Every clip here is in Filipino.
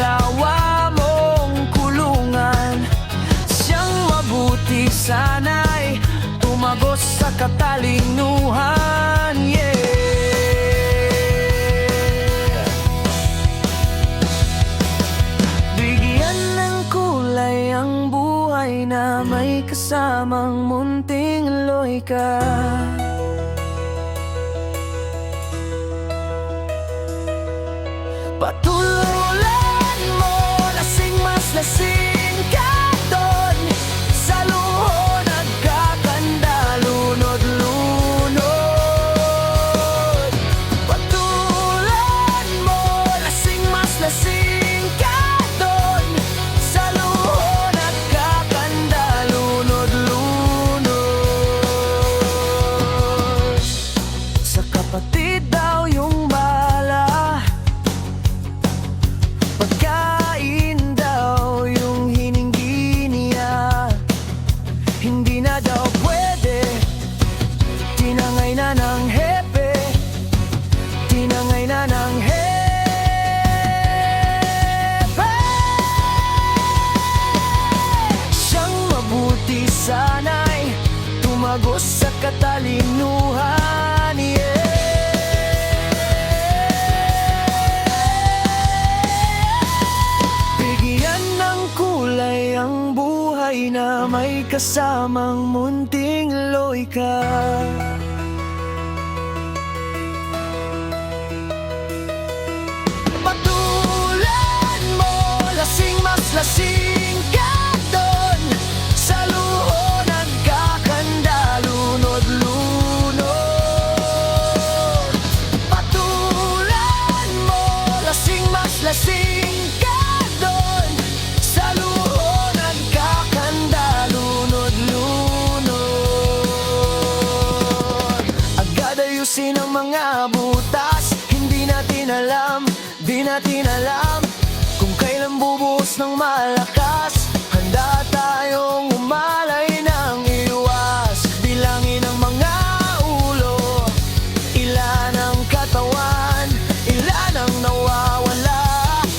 dalawa mong kulungan. Siyang mabuti sana'y tumagos sa katalinuhan. Bigyan ng kulay ang buhay na may kasamang munting Eloika. Patulan mo, lasing mas lasing ka doon. Sa luho nagkakanda, lunod-lunod. Patulan mo, lasing mas lasing ka doon. Sa luho nagkakanda, lunod-lunod. Sa kapatid daw yung bala, pagkain daw yung hininggi niya. Hindi na daw pwede, tinangay na ng hepe, tinangay na ng hepe. Siyang mabuti sana'y tumagos sa katalinuhan. Bigyan ng kulay ang buhay na may kasamang munting Eloika. Patulan mo, lasing mas lasing ka doon. Sa luho nagkakanda, lunod-lunod. Patulan mo, lasing mas lasing ka doon. Sa luho nagkakanda, lunod-lunod. Agad ayusin ang mga butas, hindi natin alam, di natin alam kung kailan bubuhos ng malakas. Handa tayong umalay ng iwas, bilangin ang mga ulo, ilan ang katawan, ilan ang nawawala,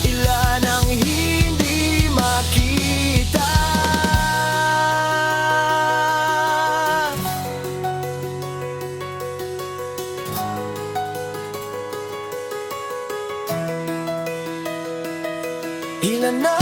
ilan ang hindi makita. Ilan na